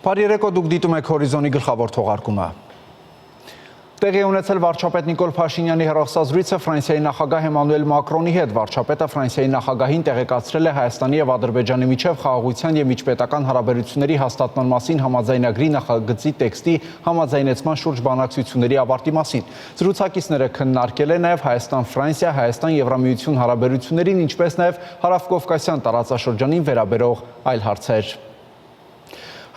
Բարերեկո դուք դիտում եք Հորիզոնի գլխավոր թողարկումը։ Տեղի ունեցել վարչապետ Նիկոլ Փաշինյանի հեռախոսազրույցը Ֆրանսիայի նախագահ Էմանուել Մակրոնի հետ։ Վարչապետը Ֆրանսիայի նախագահին տեղեկացրել է Հայաստանի եւ Ադրբեջանի միջև խաղաղության եւ միջպետական հարաբերությունների հաստատման մասին համաձայնագրի նախագծի տեքստի համաձայնեցման շուրջ բանակցությունների ավարտի մասին։ Զրուցակիցները քննարկել են նաեւ Հայաստան-Ֆրանսիա, Հայաստան-Եվրամիություն հարաբերություններին, ինչպես նաեւ Հարավկովկասյան տարածաշրջանին վերաբերող այլ հարցեր։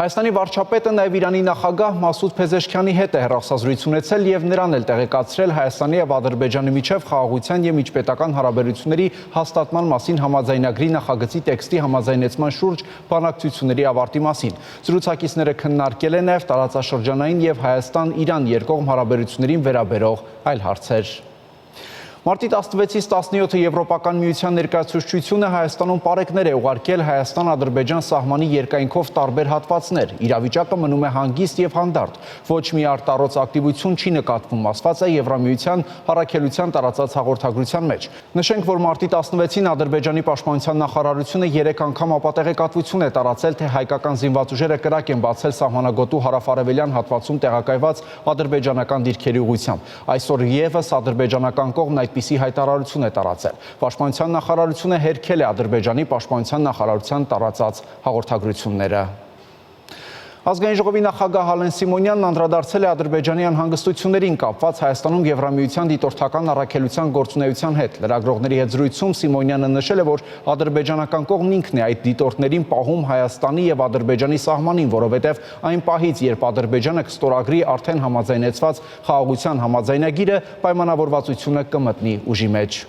Հայաստանի վարչապետը նաև Իրանի նախագահ Մասուդ Փեզեշքյանի հետ է հեռախոսազրույց ունեցել եւ նրան էլ տեղեկացրել Հայաստանի եւ Ադրբեջանի միջև խաղաղության եւ միջպետական հարաբերությունների հաստատման մասին համաձայնագրի նախագծի տեքստի համաձայնեցման շուրջ բանակցությունների ավարտի մասին։ Զրուցակիցները քննարկել են նաև տարածաշրջանային եւ Հայաստան-Իրան երկկողմ հարաբերություններին վերաբերող այլ հարցեր։ Մարտի 16-ից 17-ը Եվրոպական միության ներկայացուցչությունը Հայաստանում պարեկներ է ուղարկել Հայաստան-Ադրբեջան սահմանի երկայնքով տարբեր հատվածներ։ Իրավիճակը մնում է հանգիստ եւ հանդարտ։ Ոչ մի արտառոց ակտիվություն չի նկատվում, ասված է Եվրամիության առաքելության տարածած հաղորդագրության մեջ։ Նշենք, որ մարտի 16-ին Ադրբեջանի պաշտպանության նախարարությունը 3 անգամ ապատեղեկատվություն է տարածել, թե հայկական զինված ուժերը կրակ են բացել սահմանագոտու հարավարևելյան հատվածում տեղակայված ադրբեջանական դիրքերի ուղղությամբ։ Այսօր եւս ադրբեջանական կողմն այդպիսի հայտարարություն է տարածել։ Պաշտպանության նախարարությունը հերքել է Ադրբեջանի պաշտպանության նախարարության տարածած հաղորդագրությունները։ Ազգային ժողովի նախագահ Ալեն Սիմոնյանն անդրադարձել է Ադրբեջանի անհանգստություններին կապված Հայաստանում Եվրամիության դիտորդական առաքելության գործունեության հետ։ Լրագրողների հետ զրույցում Սիմոնյանը նշել է, որ ադրբեջանական կողմն ինքն է այդ դիտորդներին պահում Հայաստանի եւ Ադրբեջանի սահմանին, որովհետեւ այն պահից, երբ Ադրբեջանը կստորագրի արդեն համաձայնեցված խաղաղության համաձայնագիրը, պայմանավորվածությունը կմտնի ուժի մեջ։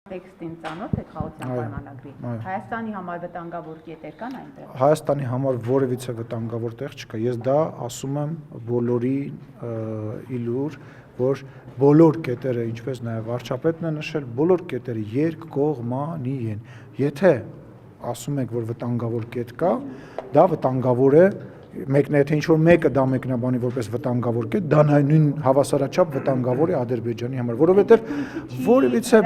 Տեքստին ծանոթ եք խաղաղության պայմանագրի։ Հայաստանի համար վտանգավոր կետեր կան այնտեղ։ Հայաստանի համար որևիցե վտանգավոր տեղ չկա։ Ես դա ասում եմ բոլորի իլուր, որ բոլոր կետերը, ինչպես նաև վարչապետն է նշել, բոլոր կետերը երկկողմանի են։ Եթե ասում եք, որ վտանգավոր կետ կա, դա վտանգավոր է մեկն է, թե ինչ-որ մեկը դա մեկնաբանի որպես վտանգավոր կետ, դա նույն հավասարաչափ վտանգավոր է Ադրբեջանի համար, որովհետև որևիցե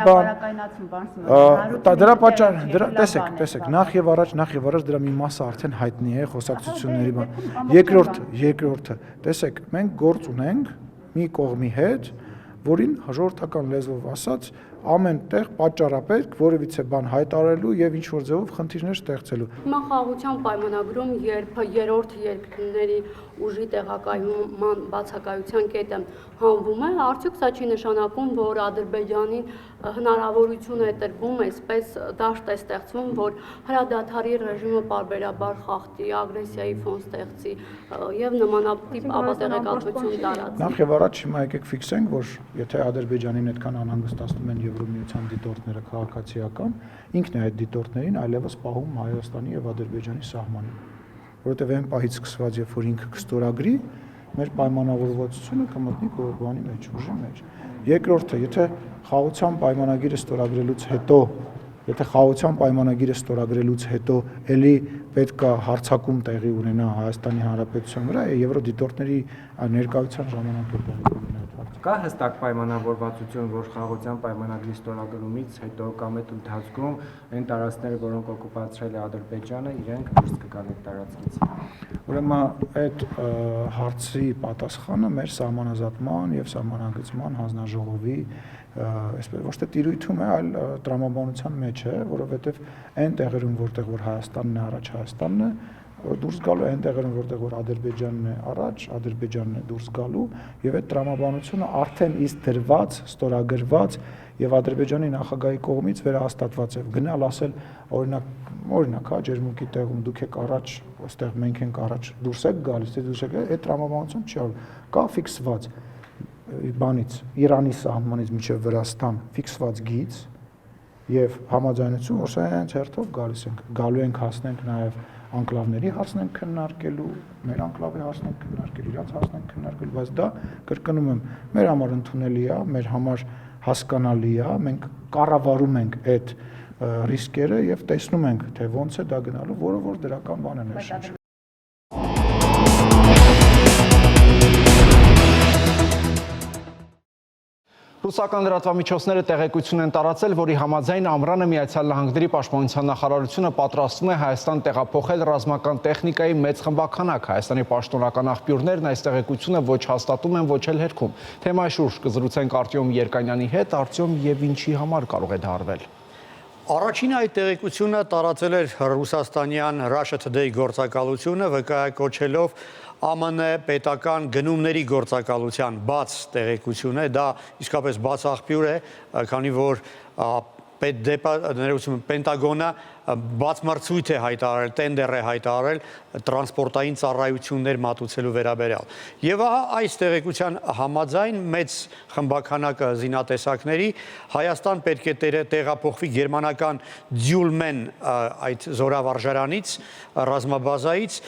դրա պատճառ, տեսեք, նախ եւ առաջ դրա մի մասը արդեն հայտնի է խոսակցությունների բան։ Երկրորդը, տեսեք, մենք գործ ունենք մի կողմի հետ, որին հաջորդական լեզվով ասած ամեն տեղ պատճառապետք որևիցե բան հայտարարելու եւ ինչ որ ձևով խնդիրներ ստեղծելու։ Հիմա խաղաղության պայմանագրում երբ երրորդ երկրների ուժի տեղակայման բացակայության կետը հանվում է, արդյոք սա չի նշանակում, որ Ադրբեջանին հնարավորություն է տրվում, այսպես դաշտ է ստեղծվում, որ հրադադարի ռեժիմը պարբերաբար խախտի, ագրեսիայի ֆոն ստեղծի եւ նմանատիպ ապատեղեկատվություն տարածի։ Նախ եւ առաջ հիմա եկեք ֆիքսենք, որ եթե Ադրբեջանին այդքան անհանգստացնում են Եվրամիության դիտորդները քաղաքացիական, ինքն է այդ դիտորդներին այլևս պահում Հայաստանի եւ Ադրբեջանի սահմանին, որովհետեւ այն պահից սկսված, երբ որ ինքը կստորագրի, մեր պայմանավորվածությունը կմտնի կողմանի մեջ, ուժի մեջ։ Երկրորդը, եթե խաղաղության պայմանագիրը ստորագրելուց հետո էլի պետք է հարձակում տեղի ունենա Հայաստանի Հանրապետության վրա, եվրոդիտորդների ներկայության ժամանակ է տեղի ունենա։ Կա հստակ պայմանավորվածություն, որ խաղաղության պայմանագրի ստորագրումից հետո կամ այդ ընթացքում այն տարածքները, որոնք օկուպացրել է Ադրբեջանը, իրենք դուրս կգան այդ տարածքից։ Ուրեմն այդ հարցի պատասխանը մեր սահմանազատման եւ սահմանագծման հանձնաժողովի այսպես ոչ թե տիրույթում է, այլ տրամաբանության մեջ է, որովհետեւ այն տեղերում, որտեղ որ Հայաստանն է առաջ, Հայաստանն է դուրս գալու, այն տեղերում, որտեղ որ Ադրբեջանն է առաջ, Ադրբեջանն է դուրս գալու, եւ այդ տրամաբանությունը արդեն իսկ դրված, ստորագրված եւ Ադրբեջանի նախագահի կողմից վերահաստատված է։ Գնալ ասել, օրինակ, ջերմուկի տեղում դուք եք առաջ, այստեղ մենք ենք առաջ, դուրս եք գալիս, թե դուրս եք, այդ տրամաբանություն չի արվում։ Կա ֆիքսված բանից, Իրանի սահմանից մինչև Վրաստան ֆիքսված գիծ եւ համաձայնություն, որ սա հենց հերթով գալու ենք հասնենք նաեւ անկլավների հարցն ենք քննարկելու, մեր անկլավի հարցն ենք քննարկելու, իրաց հարցն ենք քննարկելու, բայց դա կրկնում եմ, մեր համար ընդունելի է, մեր համար հասկանալի է, մենք կառավարում ենք այդ ռիսկերը եւ տեսնում ենք, թե ոնց է դա գնալու, որը որ դրական բան է ներշնչել։ Ռուսական լրատվամիջոցները տեղեկություն են տարածել, որի համաձայն Ամռանը Միացյալ Նահանգների պաշտպանության նախարարությունը պատրաստվում է Հայաստան տեղափոխել ռազմական տեխնիկայի մեծ խմբաքանակ։ Հայաստանի պաշտոնական աղբյուրներն այս տեղեկությունը ոչ հաստատում են, ոչ էլ հերքում։ Թեմայի շուրջ կզրուցենք Արտյոմ Երկանյանի հետ, Արտյոմ, եւ ինչի համար կարող է դա արվել։ Առաջին այդ տեղեկությունը տարածել էր ռուսաստանյան Russia Today գործակալությունը, վկայակոչելով ԱՄՆ պետական գնումների գործակալության բաց տեղեկություն է, դա իսկապես բաց աղբյուր է, քանի որ Պենտագոնը բաց մրցույթ է հայտարարել, տենդեր է հայտարարել տրանսպորտային ծառայություններ մատուցելու վերաբերյալ։ Եվ ահա այս տեղեկության համաձայն մեծ խմբաքանակ զինատեսակների Հայաստան պետք է տեղափոխվի գերմանական Դյուլմեն այդ զորավարժարանից, ռազմաբազայից,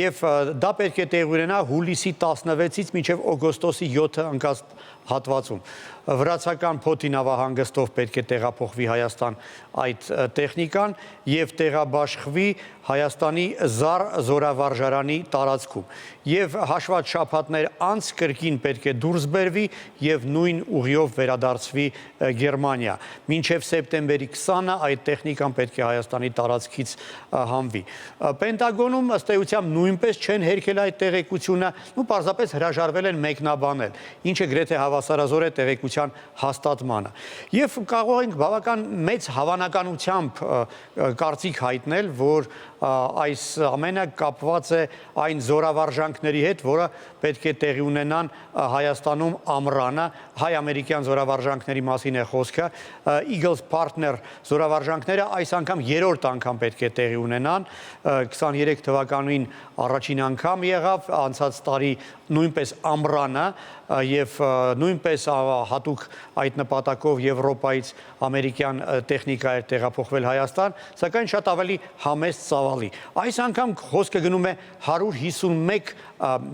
եւ դա պետք է տեղի ունենա հուլիսի 16-ից մինչև օգոստոսի 7-ը ընկած հատվածում։ Վրացական Փոթի նավահանգստով պետք է տեղափոխվի Հայաստան այդ տեխնիկան եւ տեղաբաշխվի Հայաստանի Զար զորավարժարանի տարածքում։ Եվ հաշված շաբաթներ անց կրկին պետք է դուրս բերվի եւ նույն ուղիով վերադարձվի Գերմանիա։ Մինչեւ սեպտեմբերի 20-ը այդ տեխնիկան պետք է Հայաստանի տարածքից հանվի։ Պենտագոնում ըստ էության նույնպես չեն հերքել այդ տեղեկությունը, ու պարզապես հրաժարվել են մեկնաբանել, ինչը գրեթե հավասարազոր է տեղեկության հաստատմանը։ Եվ կարող ենք բավական մեծ հավանականությամբ կարծիք հայտնել, որ այս ամենը կապված է այն զորավարժանքների հետ, որը պետք է տեղի ունենան Հայաստանում ամռանը, հայ-ամերիկյան զորավարժանքների մասին է խոսքը, Eagles Partner զորավարժանքները այս անգամ երրորդ անգամ պետք է տեղի ունենան, 23 թվականին առաջին անգամ եղավ, անցած տարի նույնպես ամռանը եւ նույնպես հատուկ այդ նպատակով Եվրոպայից ամերիկյան տեխնիկա էր տեղափոխվել Հայաստան, սակայն շատ ավելի համեստ ծավալի։ Այս անգամ խոսքը գնում է 151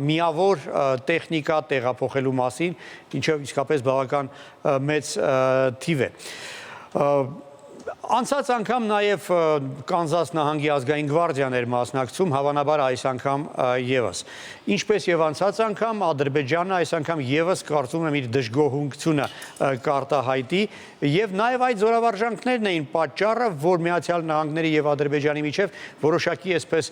միավոր տեխնիկա տեղափոխելու մասին, ինչը իսկապես բավական մեծ թիվ է։ Անցած անգամ նաև Կանզաս նահանգի ազգային գվարդիան էր մասնակցում, հավանաբար այս անգամ եւս։ Ինչպես եւ անցած անգամ Ադրբեջանը այս անգամ եւս կարծում եմ իր դժգոհությունը կարտահայտի եւ նաեւ այդ զորավարժանքներն էին պատճառը, որ Միացյալ Նահանգների եւ Ադրբեջանի միջև որոշակի այսպես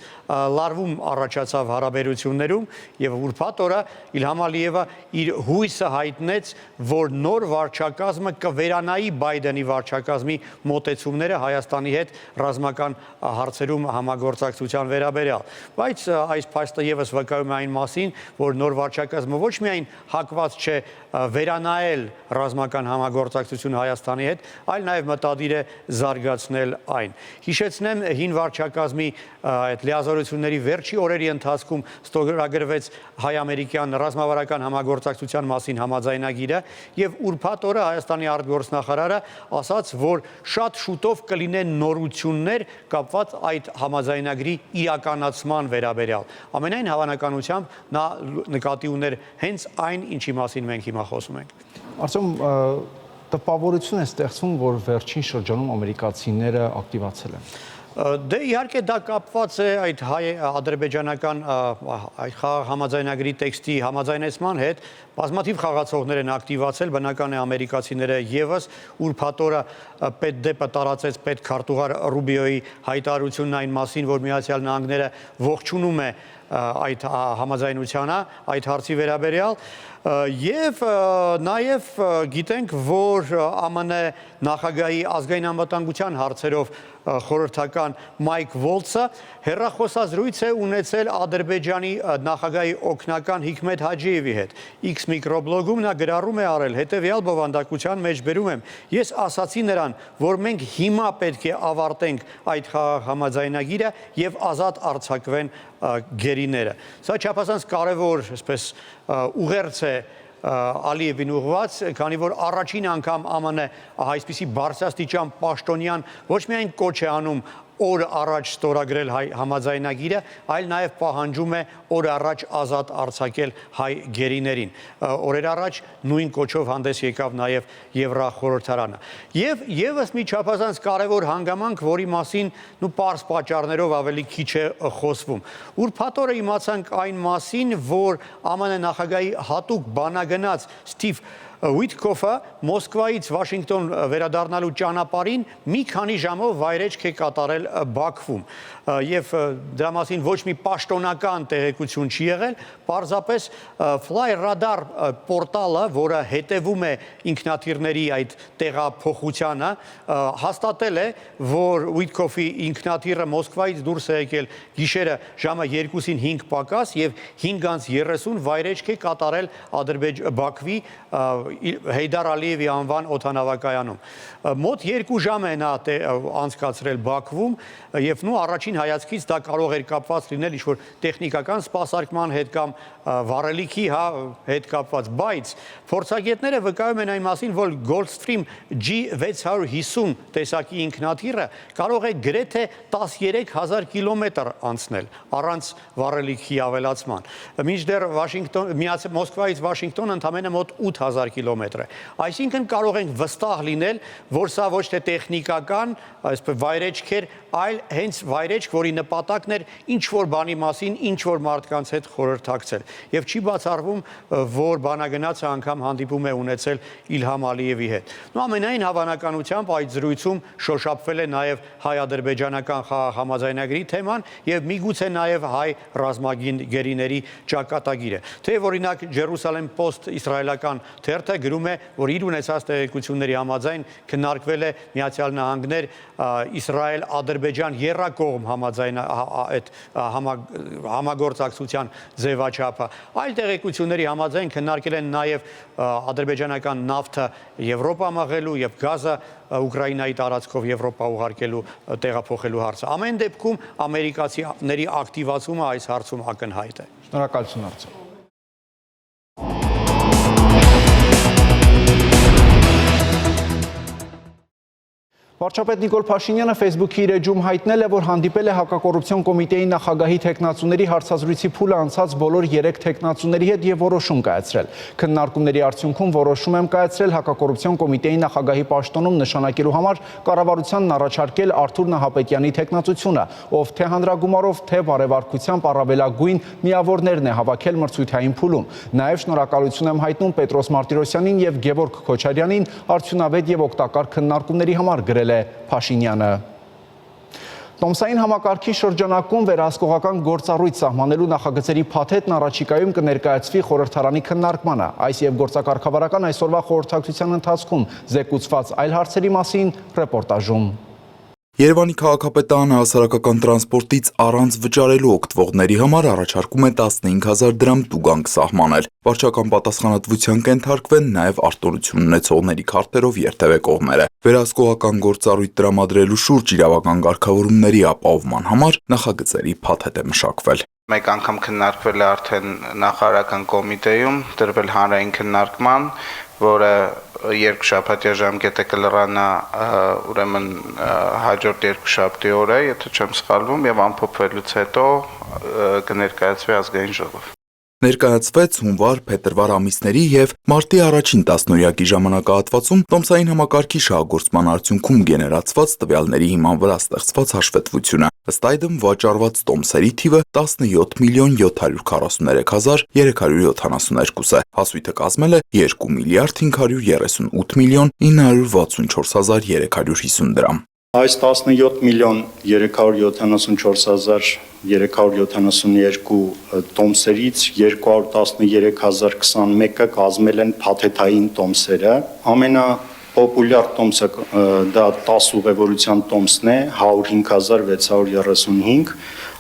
լարվում առաջացավ հարաբերություններում եւ ուրբաթ օրը Իլհամ Ալիևը իր հույսը հայտնեց, որ նոր վարչակազմը կվերանայի Բայդենի վարչակազմի մոտեցումները Հայաստանի հետ ռազմական հարցերում համագործակցության վերաբերյալ։ Բայց այս փաստը եւս վկայում է այն մասին, որ նոր վարչակազմը ոչ միայն հակված չէ վերանայել ռազմական համագործակցությունը Հայաստանի հետ, այլ նաեւ մտադիր է զարգացնել այն։ Հիշեցնեմ, հին վարչակազմի այդ լիազորությունների վերջի օրերի ընթացքում ստորագրվեց հայ-ամերիկյան ռազմավարական համագործակցության մասին համաձայնագիրը եւ ուրբաթ օրը Հայաստանի արտգործնախարարը ասաց, որ շատ շուտով կլինեն նորություններ կապված այդ համաձայնագրի իրականացման վերաբերյալ։ Ամենայն հավանականությամբ նա նկատի ուներ հենց այն, ինչի մասին մենք հիմա խոսում ենք։ Արտյոմ, տպավորություն է ստեղծվում, որ վերջին շրջանում ամերիկացիները ակտիվացել են։ Դե իհարկե դա կապված է այդ հայ-ադրբեջանական համաձայնագրի տեքստի համաձայնեցման հետ, բազմաթիվ խաղացողներ են ակտիվացել, բնական է ամերիկացիները եւս, ուրբաթ օրը պետդեպը տարածեց պետքարտուղար Ռուբիոյի հայտարարությունն այն մասին, որ Միացյալ Նահանգները ողջունում է այդ համաձայնությանը, այդ հարցի վերաբերյալ եւ նաեւ գիտենք, որ ԱՄՆ նախագահի ազգային անվտանգության հարցերով խորհրդական Մայք Վոլցը հեռախոսազրույց է ունեցել Ադրբեջանի նախագահի օգնական Հիկմետ Հաջիևի հետ։ X միկրոբլոգում նա գրառում է արել, հետեւյալ բովանդակության մեջ բերում եմ. ես ասացի նրան, որ մենք հիմա պետք է ավարտենք այդ համաձայնագիրը եւ ազատ արձակվեն գերիները։ Սա չափազանց կարևոր, այսպես ուղերձ է Ալիևին ուղղված, քանի որ առաջին անգամ ԱՄՆ այսպիսի բարձրաստիճան պաշտոնյան ոչ միայն կոչ է անում օր առաջ ստորագրել հայ համաձայնագիրը, այլ նաև պահանջում է օր առաջ ազատ արձակել հայ գերիներին։ Օրեր առաջ նույն կոչով հանդես եկավ նաև Եվրախորհրդարանը։ Եվ եւս մի չափազանց կարևոր հանգամանք, որի մասին պարզ պատճառներով ավելի քիչ է խոսվում։ Ուրբաթ օրը իմացանք այն մասին, որ ԱՄՆ նախագահի հատուկ բանագնաց Սթիվ Ուիտկոֆը Մոսկվայից Վաշինգտոն վերադառնալու ճանապարհին մի քանի ժամով վայրեջք է կատարել Բաքվում եւ դրա մասին ոչ մի պաշտոնական տեղեկություն չի եղել, պարզապես Flyradar պորտալը, որը հետևում է ինքնաթիռների այդ տեղափոխությանը, հաստատել է, որ Ուիտկոֆի ինքնաթիռը Մոսկվայից դուրս է եկել գիշերը ժամը 2-ին 5 պակաս եւ 5:30 վայրեջք է կատարել Բաքվի Հեյդար Ալիևի անվան օդանավակայանում։ Մոտ 2 ժամ է նա անցկացրել Բաքվում եւ առաջին հայացքից դա կարող էր կապված լինել ինչ-որ տեխնիկական սպասարկման հետ կամ վառելիքի հետ կապված, բայց փորձագետները վկայում են այն մասին, որ Gulfstream G650 տեսակի ինքնաթիռը կարող է գրեթե 13,000 կիլոմետր անցնել առանց վառելիքի ավելացման։ Մինչդեռ Մոսկվայից Վաշինգտոն ընդամենը մոտ 8,000 կիլոմետր է։ Այսինքն կարող ենք վստահ լինել, որ սա ոչ թե տեխնիկական, այսպես վայրեջք էր, այլ հենց վայրեջք, որի նպատակն էր ինչ-որ բանի մասին, ինչ-որ մարդկանց հետ խորհրդակցել։ Եվ չի բացառվում, որ բանագնացը անգամ հանդիպում է ունեցել Իլհամ Ալիևի հետ։ Ամենայն հավանականությամբ այդ զրույցում շոշափվել է նաև հայ-ադրբեջանական խաղաղ թեման եւ միգուցե նաև հայ ռազմագերիների ճակատագիրը։ Թեև օրինակ Jerusalem Post իսրայելական թերթը գրում է, որ իր ունեցած տեղեկությունների համաձայն քննարկվել է Միացյալ Նահանգներ Իսրայել-Ադրբեջան եռակողմ համագործակցության ձևաչափը։ Այլ տեղեկությունների համաձայն քննարկել են նաև ադրբեջանական նավթը Եվրոպա մղելու եւ գազը Ուկրաինայի տարածքով Եվրոպա ուղարկելու տեղափոխելու հարցը։ Ամեն դեպքում ամերիկացիների ակտիվացումը այս հարցում ակնհայտ է։ Շնորհակալություն Արծո։ Վարչապետ Նիկոլ Փաշինյանը Facebook-ի իր էջում հայտնել է, որ հանդիպել է հակակոռուպցիոն կոմիտեի նախագահի թեկնածուների հարցազրույցի փուլը անցած բոլոր 3 թեկնածուների հետ եւ որոշում կայացրել։ Քննարկումների արդյունքում որոշում եմ կայացրել հակակոռուպցիոն կոմիտեի նախագահի պաշտոնում նշանակելու համար կառավարությանն առաջարկել Արթուր Նահապետյանի թեկնածությունը, ով թե հանրագումարով, թե բարեվարկությամբ առավելագույն միավորներն է հավաքել մրցույթային փուլում։ Նաեւ շնորհակալություն եմ հայտնում Պետրոս Մարտիրոսյանին եւ Գևորգ Քոչարյանին արդյունավետ եւ օգտակար քննարկումների համար գրել է Փաշինյանը։ Տոմսային համակարգի շրջանակում վերահսկողական գործառույթ սահմանելու նախագծերի փաթեթն առաջիկայում կներկայացվի խորհրդարանի քննարկմանը։ Այս եւ գործակարգավարական այսօրվա խորհրդակցության ընթացքում զեկուցված այլ հարցերի մասին ռեպորտաժում։ Երևանի քաղաքապետարանը հասարակական տրանսպորտից առանց վճարելու օգտվողների համար առաջարկում է 15,000 դրամ տուգանք սահմանել։ Վարչական պատասխանատվության կենթարկվեն նաև արտոնություն ունեցողների քարտերով երթևեկողները։ Վերահսկողական գործառույթ տրամադրելու շուրջ իրավական կարգավորումների ապահովման համար նախագծերի փաթեթ է մշակվել։ Մեկ անգամ քննարկվել է արդեն նախարարական կոմիտեում, դրվել հանրային քննարկման, որը երկշաբաթյա ժամկետը կլրանա ուրեմն հաջորդ երկշաբթի օրը, եթե չեմ սխալվում, եւ ամփոփվելուց հետո կներկայացվի ազգային ժողով։ Ներկայացվեց հունվար, փետրվար ամիսների եւ մարտի առաջին տասնօրյակի ժամանակահատվածում տոմսային համակարգի շահագործման արդյունքում գեներացված տվյալների հիման վրա ստեղծված հաշվետվությունը։ Ըստ այդմ վաճառված տոմսերի թիվը 17 միլիոն 742,372 է։ Հասույթը կազմել է 2 միլիարդ 538 միլիոն 964,350 դրամ։ Այս 17 միլիոն 374,372 տոմսերից 213,021-ը կազմել են փաթեթային տոմսերը։ Ամենապոպուլյար տոմսը դա 10 ուղևորության տոմսն է, 105,635,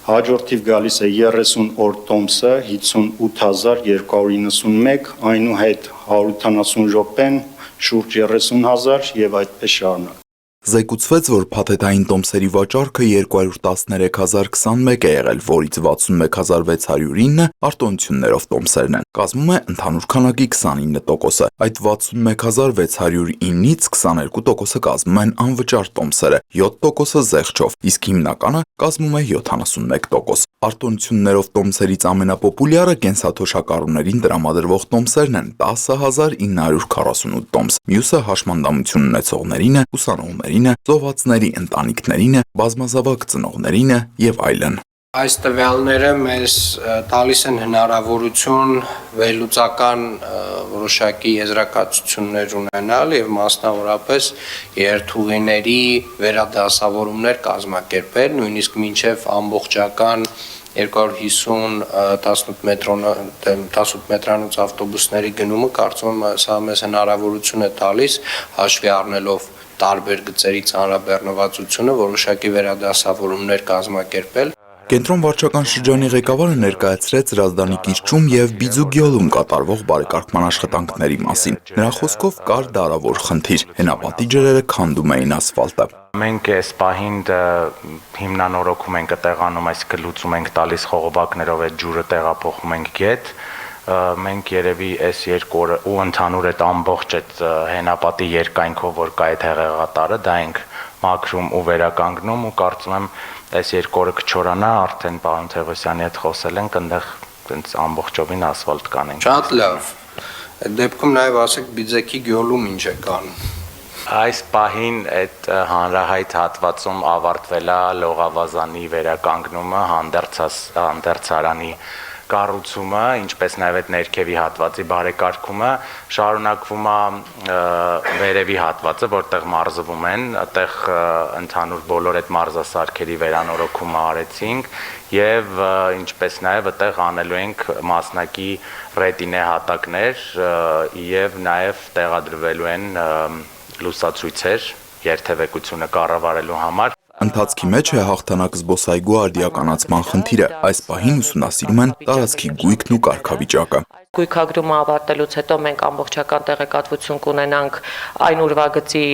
հաջորդիվ գալիս է 30 օր տոմսը, 58,291, այնուհետ 180 րոպեն, շուրջ 30,000 եւ այդպես շարունակ։ Զեկուցվեց, որ փաթեթային տոմսերի վաճառքը 213,021 է եղել, որից 61,609 արտոնություններով տոմսերն են։ Կազմում է ընդհանուր քանակի 29%-ը։ Այդ 61,609-ից 22%-ը կազմում են անվճար տոմսերը, 7%-ը զեղչով, իսկ հիմնականը կազմում է 71%։ Արտոնություններով տոմսերից ամենապոպուլյարը կենսաթոշակառուներին տրամադրվող տոմսերն են՝ 10,948 տոմս։ Մյուսը հաշմանդամություն ունեցողներին է, ուսանողներին, զոհվածների ընտանիքներին, բազմազավակ ծնողներին եւ այլն։ Այս տվյալները մեզ տալիս են հնարավորություն վերլուծական որոշակի եզրակացություններ ունենալ եւ մասնավորապես երթուղիների վերադասավորումներ կազմակերպել, նույնիսկ մինչեւ ամբողջական 250 18 մետրանոց ավտոբուսների գնումը կարծում եմ սա մեզ հնարավորություն է տալիս հաշվի առնելով տարբեր գծերի ծանրաբեռնվածությունը որոշակի վերադասավորումներ կազմակերպել Կենտրոն վարչական շրջանի ղեկավարը ներկայացրեց Հրազդանի կիրճում եւ Բիձուգյոլում կատարվող բարեկարգման աշխատանքների մասին։ Նրա խոսքով կար դարավոր խնդիր, հենապատի ջրերը քանդում էին ասֆալտը։ Մենք այս պահին հիմնանորոգում ենք տեղանում, այսինքն լուծում ենք տալիս խողովակներով այդ ջուրը տեղափոխում ենք գետ։ Մենք երևի այս 2 օրը ու ընդհանուր այդ ամբողջ այդ հենապատի երկայնքով որ կա այդ հեղեղատարը, դա ենք մաքրում ու վերականգնում ու կարծում եմ այս 2 օրը կչորանա արդեն պարոն Թևոսյանի հետ խոսել ենք, այնտեղ այնց ամբողջովին ասֆալտ կանենք։ Շատ լավ։ Այդ դեպքում նաև ասեք Բիձեքի գյուղում ինչ է կանում։ Այս պահին այդ հանրահայտ հատվածում ավարտվել է լողավազանի վերականգնումը, հանդերձարանի կառուցումը, ինչպես նաև այդ ներքևի հատվածի բարեկարգումը, շարունակվում է վերևի հատվածը, որտեղ մարզվում են, այդտեղ ընդհանուր բոլոր այդ մարզասարքերի վերանորոգումը արեցինք եւ ինչպես նաև այդտեղ անելու ենք մասնակի ռետինե հատակներ եւ նաև տեղադրվելու են լուսացույցեր երթևեկությունը կառավարելու համար Ընթացքի մեջ է հաղթանակ զբոսայգու արդիականացման խնդիրը, այս պահին ուսումնասիրում են տարածքի գույքն ու կարգավիճակը։ Գույքագրումը ավարտելուց հետո մենք ամբողջական տեղեկատվություն կունենանք այն ուրվագծի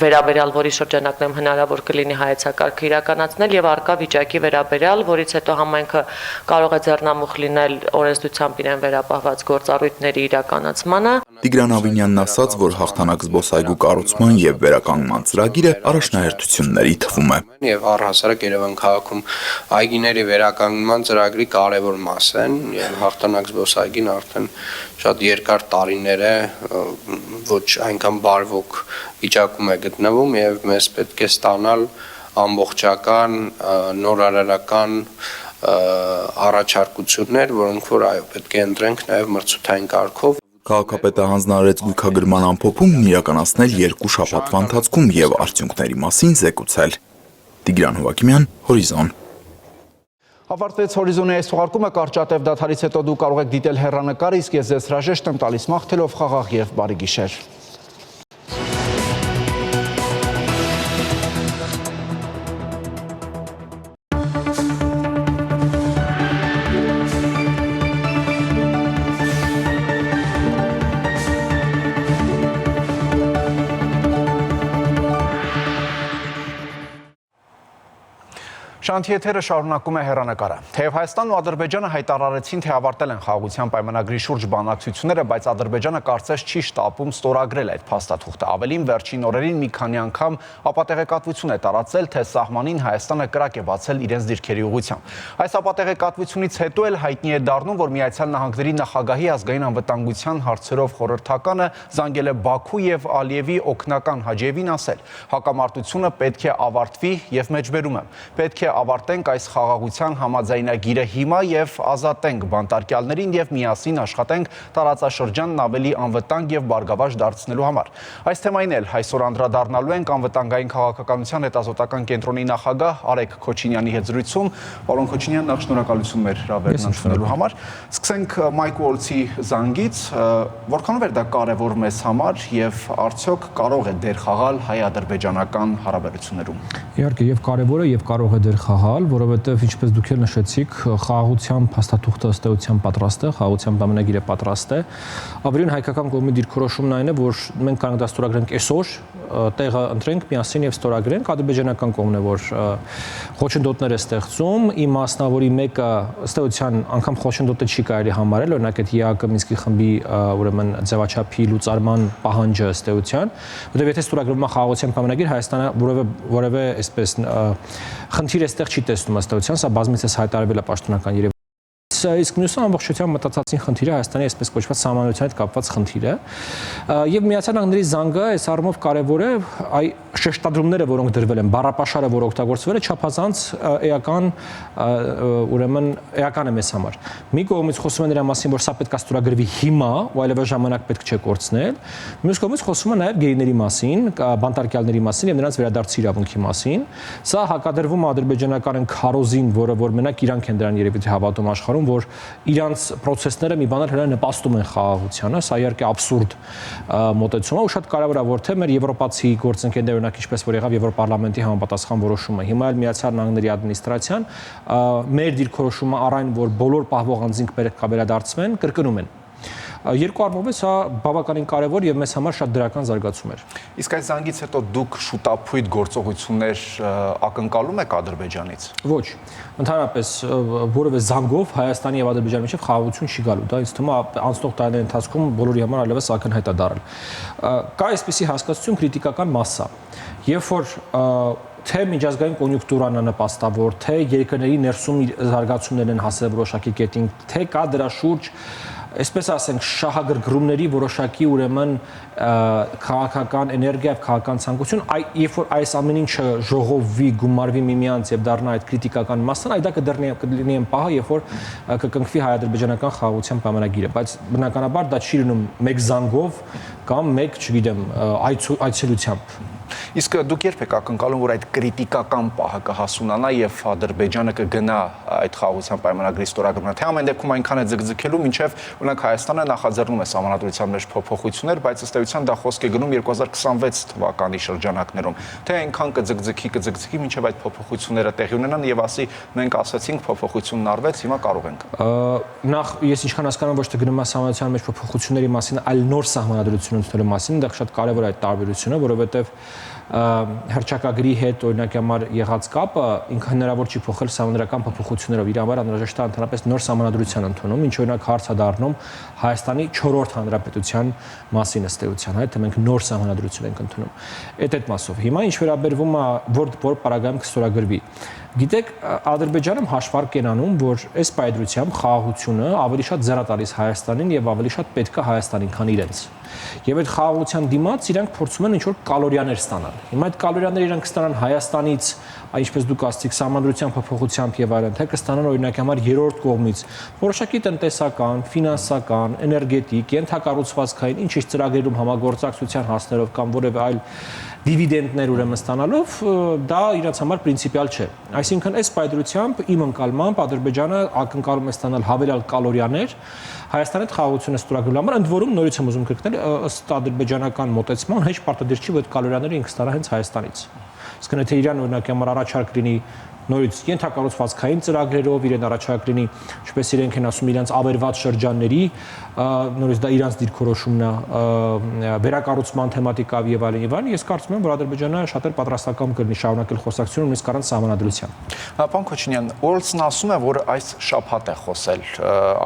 վերաբերյալ, որի շրջանակներում հնարավոր կլինի հայեցակարգը իրականացնել եւ արկա վիճակի վերաբերյալ, որից հետո համայնքը կարող է ձեռնամուխ լինել օրենսդրությամբ իրեն վերապահված գործառույթների իրականացմանը։ Տիգրան Ավինյանն ասաց, որ հաղթանակ զբոսայգու կառուցման եւ վերականգնման ծրագիրը առաջնահերթությունների թվում է։ Եվ առհասարակ Երևան քաղաքում այգիների վերականգնման ծրագրի կարևոր մաս են եւ հաղթանակ զբոսայգին արդեն շատ երկար տարիներ է ոչ այնքան բարվոք վիճակում է գտնվում եւ մեզ պետք է ստանալ ամբողջական նորարարական առաջարկություններ, որոնք որ այո պետք է ընտրենք նաեւ մրցութային կարգով Քաղաքապետը հանձնարարեց գույքագրման ամփոփումն իրականացնել 2 շաբաթվա ընթացքում եւ արդյունքների մասին զեկուցել։ Տիգրան Հովակիմյան, Հորիզոն։ Ավարտվեց Հորիզոնի այս թողարկումը, կարճատև դադարից հետո դուք կարող եք դիտել հեռանկար, իսկ ես ձեզ հրաժեշտ եմ տալիս մաղթելով խաղաղ եւ բարի գիշեր։ Շանթիեթերը շարունակում է հեռանկարը։ Թեև Հայաստանն ու Ադրբեջանը հայտարարեցին, թե ավարտել են խաղաղության պայմանագրի շուրջ բանակցությունները, բայց Ադրբեջանը կարծես չի շտապում ստորագրել այդ փաստաթուղթը։ Ավելին, վերջին օրերին մի քանի անգամ ապատեղեկատվություն է տարածել, թե սահմանին Հայաստանը կրակ է բացել իրենց դիրքերի ուղղությամբ։ Այս ապատեղեկատվությունից հետո էլ հայտնի է դառնում, որ Միացյալ Նահանգների նախագահի ազգային անվտանգության հարցերով խորհրդականը զանգել է Բաքու եւ Ալիևի օգնական Հաջիևին ասել. հակամարտությունը պետք է ավարտվի եւ մեջբերում եմ։ Պետք է ավարտենք այս խաղաղության համաձայնագիրը հիմա եւ ազատենք բանտարկյալներին եւ միասին աշխատենք տարածաշրջանն ավելի անվտանգ եւ բարգավաճ դարձնելու համար։ Այս թեմային էլ այսօր անդրադառնալու ենք անվտանգային քաղաքականության հետազոտական կենտրոնի նախագահ Արեգ Քոչինյանի հետ զրույցում։ Պարոն Քոչինյան, նախ շնորհակալություն մեր հրավերն ընդունելու համար։ Սկսենք Մայք Ուոլցի զանգից, որքանով է դա կարևոր մեզ համար եւ արդյոք կարող է դեր խաղալ հայ-ադրբեջանական հարաբերություններում։ Իհարկե, եւ կարևոր է եւ կարող է դեր խաղալ, որովհետեւ ինչպես դուք էլ նշեցիք, խաղաղության փաստաթուղթը ըստ էության պատրաստ է, խաղաղության պայմանագիրը պատրաստ է։ Ավելին հայկական կողմի դիրքորոշումն այն է, որ մենք կարող ենք ստորագրենք այսօր, տեղը ընտրենք միասին եւ ստորագրենք, ադրբեջանական կողմն է, որ խոչընդոտներ է ստեղծում, իմ մասնավորի մեկը ըստ էության անգամ խոչընդոտը չի կարելի համարել, օրինակ այդ ԵԱԿ Մինսկի խմբի ուրեմն ձևաչափի լուծարման պահանջը ըստ էության, որովհետեւ եթե ստորագրվում է խաղաղության պայմանագիր, Հայաստանը որևէ այսպես խնդիր էստեղ չի տեսնում ըստ էության, սա բազմիցս հայտարարվել է պաշտոնական Երևանի իսկ մյուսը ամբողջությամբ մտածածին խնդիրը Հայաստանի այսպես կոչված սահմանության հետ կապված խնդիր է։ Եվ Միացյալ Նահանգների զանգը այս առումով կարևոր է, այ շեշտադրումները, որոնք դրվել են, բառապաշարը, որ օգտագործվել է, չափազանց էական, ուրեմն էական է մեզ համար։ Մի կողմից խոսում են նրա մասին, որ սա պետք է ստորագրվի հիմա, ու այլևս ժամանակ պետք չէ կորցնել։ Մյուս կողմից խոսում է նաև գեյների մասին, բանտարկյալների մասին եւ նրանց վերադարձի իրավունքի մասին։ Սա հակադրվում է ադրբեջանական քարոզին, որը որ մենակ իրանք են դրան երևի հավատում աշխարհում, որ իրանց process-ները մի բան էլ նպաստում են խաղաղությանը, սա իհարկե աբսուրդ մոտեցում է, ու շատ կարևոր է որ թե մեր եվրոպացի գործընկերները օրինակ ինչպես որ եղավ Եվրոպարլամենտի համապատասխան որոշումը, հիմա էլ Միացյալ Նահանգների ադմինիստրացիան մեր դիրքորոշումը առայն որ բոլոր պահվող անձինք պետք է վերադարձվեն, կրկնում են։ Երկու առումով սա բավականին կարևոր եւ մեզ համար շատ դրական զարգացում էր։ Իսկ այս զանգից հետո դուք շուտափույթ գործողություններ ակնկալում եք Ադրբեջանից։ Ոչ, ընդհանրապես որևէ զանգով Հայաստանի եւ Ադրբեջանի միջեւ խաղաղություն չի գալու, դա ինձ թվում է անցնող տարիների ընթացքում բոլորի համար այլևս ակնհայտ է դառել։ Կա այսպիսի հասկացություն քրիտիկական մասսա, երբ որ թե միջազգային կոնյունկտուրան է նպաստավոր, թե երկրների ներսում զարգացումներն են հասել որոշակի կետին, թե կա դրա շուրջ այսպես ասենք շահագրգռումների որոշակի ուրեմն քաղաքական էներգիա եւ քաղաքական ցանկություն, երբ որ այս ամեն ինչը ժողովվի, գումարվի միմյանց եւ դառնա այդ քրիտիկական մասն, այդ դա կլինի այն պահը, երբ որ կկնքվի հայ-ադրբեջանական խաղաղության պայմանագիրը, բայց բնականաբար դա չի լինում մեկ զանգով կամ մեկ, չգիտեմ, այցելությամբ։ Իսկ դուք երբ եք ակնկալում, որ այդ կրիտիկական պահը կհասունանա եւ Ադրբեջանը կգնա այդ խաղաղության պայմանագրի ստորագրման, թե ամեն դեպքում այնքան է ձգձգելու, մինչեւ օրինակ Հայաստանը նախաձեռնում է սահմանադրության մեջ փոփոխություններ, բայց ըստ էության դա խոսք է գնում 2026 թվականի շրջանակներում, թե այնքան կձգձգի, մինչեւ այդ փոփոխությունները տեղի ունենան եւ ասի մենք ասացինք փոփոխությունն արվեց, հիմա կարող ենք։ Նախ ես ինչքան հասկանում ոչ թե գնում է սահմանադրության մեջ փոփոխությունների մասին, այլ նոր սահմանադրություն ընդունելու մասին, դա շատ կարեւոր է այդ տարբերությունը, որովհետեւ հռչակագրի հետ օրինակ համար եղած կապը ինքը հնարավոր չի փոխել սահմանադրական փոփոխություններով, իր համար անհրաժեշտ է ընդհանրապես նոր սահմանադրության ընդունում, ինչ օրինակ հարց է դառնում Հայաստանի 4-րդ հանրապետության մասին ըստ էության, թե մենք նոր սահմանադրություն ենք ընդունում։ Այդ մասով հիմա ինչ վերաբերվում է որ պարագայում կստորագրվի։ Գիտեք, Ադրբեջանում հաշվարկ են անում, որ այս պայծրությամբ խաղաղությունը ավելի շատ ձեռ է տալիս Հայաստանին եւ ավելի շատ պետք է Հայաստանին, քան իրենց։ Եվ այդ խաղաղության դիմաց իրանք փորձում են ինչ-որ կալորիաներ ստանալ։ Հիմա այդ կալորիաները իրանք կստանան Հայաստանից, ինչպես դուք ասացիք, սահմանադրության փոփոխությամբ եւ այլն, թե կստանան օրինակ համար երրորդ կողմից որոշակի տնտեսական, ֆինանսական, էներգետիկ, ենթակառուցվածքային ինչ-ինչ ծրագրերում համագործակցության հասներով կամ որևէ այլ դիվիդենդներ ուրեմն ստանալով, դա իրաց համար պրինցիպիալ չէ։ Այսինքն այս պայծրությամբ իմ ընկալմամբ Ադրբեջանը ակնկալում է ստանալ հավելյալ կալորիաներ Հայաստանի հետ խաղաղությունը ստորագրելու համար, ընդ որում նորից եմ ուզում կրկնել, ըստ ադրբեջանական մոտեցման, հեչ պարտադիր չի, որ այդ կալորիաները ինքը ստանա հենց Հայաստանից։ Իսկ եթե Իրան օրինակ համար առաջարկ լինի նորից ենթակառուցվածքային ծրագրերով իրեն առաջարկ լինի, ինչպես իրենք են ասում, իրենց ավերված շրջանների, նորից դա իրանց դիրքորոշումն է, վերակառուցման թեմատիկավ եւ այլն, ես կարծում եմ, որ Ադրբեջանը շատ էլ պատրաստական կլինի շարունակել խոսակցությունը նույնիսկ առանց սահմանադրության։ Պարոն Քոչինյան, Օրլսն ասում է, որ այս շաբաթ է խոսել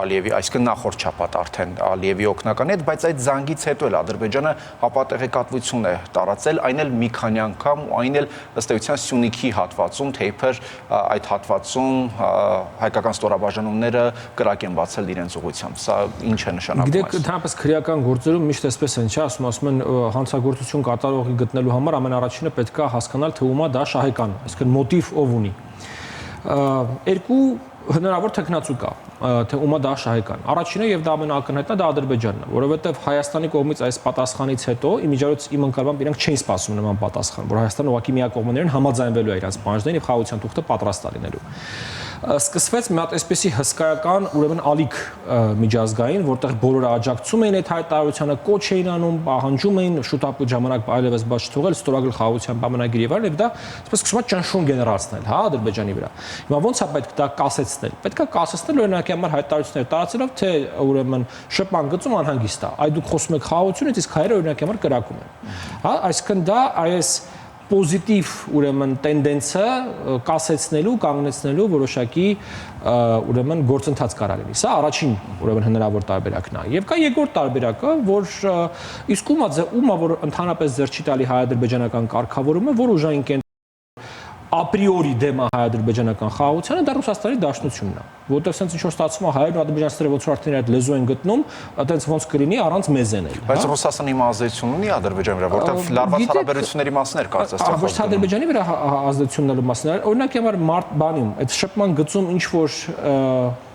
Ալիևի, այսինքն նախորդ շաբաթ արդեն Ալիևի օգնականի հետ, բայց այդ զանգից հետո էլ Ադրբեջանը հապատեղեկատվություն է տարածել, այն էլ մի քանի անգամ, այն էլ ըստ էության Սյունիքի հատվածում, թեփր այդ հատվածում հայկական ստորաբաժանումները կրակ են բացել իրենց ուղղությամբ։ Սա ինչ է նշանակում։ Գիտեք, ընդհանրապես քրեական գործերում միշտ այսպես են, չէ, ասում են հանցագործություն կատարողի գտնելու համար ամենաառաջինը պետք է հասկանալ, թե ումա դա շահեկան, այսինքն մոտիվ ով ունի։ Երկու հնարավոր թեկնածու կա, թե ումա դա շահեկան։ Առաջինը եւ դա ամենաակնհայտն է, դա Ադրբեջանն է, որովհետեւ Հայաստանի կողմից այս պատասխանից հետո իմիջիայլոց իմ ընկալմամբ իրենք չէին սպասում նման պատասխան, որ Հայաստանը ուղղակի միակողմերեն համաձայնվելու է իրենց պահանջներին եւ խաղաղության թուղթը պատրաստ է լինելու։ Սկսվեց մի հատ այսպեսի հսկայական ուրեմն ալիք միջազգային, որտեղ բոլորը աջակցում էին այդ հայտարարությանը, կոչ էին անում, պահանջում էին շուտապույտ ժամանակ այլևս բաց չթողել, ստորագրել խաղաղության պայմանագիր եւ այլն, եւ դա այսպես սկսում է ճնշում գեներացնել, հա, Ադրբեջանի վրա։ Հիմա ո՞նց է պետք դա կասեցնել։ Պետք է կասեցնել օրինակի համար հայտարարություններ տարածելով, թե ուրեմն շփման գծում անհանգիստ է։ Այ դուք խոսում եք խաղաղությունից, իսկ հայերը օրինակի համար կրակում են։ Հա, այսինքն դա այս պոզիտիվ ուրեմն տենդենսը կասեցնելու, կանգնեցնելու որոշակի ուրեմն գործընթաց կարա լինի։ Սա առաջին ուրեմն հնարավոր տարբերակն է։ Եվ կա երկրորդ տարբերակը, որ իսկ ումա որ ընդհանրապես ձեռ չի տալի հայ-ադրբեջանական կարգավորումը, որ ուժային ապրիորի դեմ է հայ-ադրբեջանական խաղաղությանը, դա Ռուսաստանի Դաշնությունն է։ որովհետև sense ինչ որ ստացվում է հայերն ու ադրբեջանցիները ոնց որ արդեն այդ լեզու են գտնում, այտենց ոնց կլինի առանց մեզ են էլ։ Բայց Ռուսաստանը հիմա ազդեցություն ունի Ադրբեջանի վրա, որովհետև լարված հարաբերությունների մասն էր կարծես թե։ Ոչ թե Ադրբեջանի վրա ազդեցությունների մասն էր, օրինակ համար բանում, այդ շփման գծում ինչ որ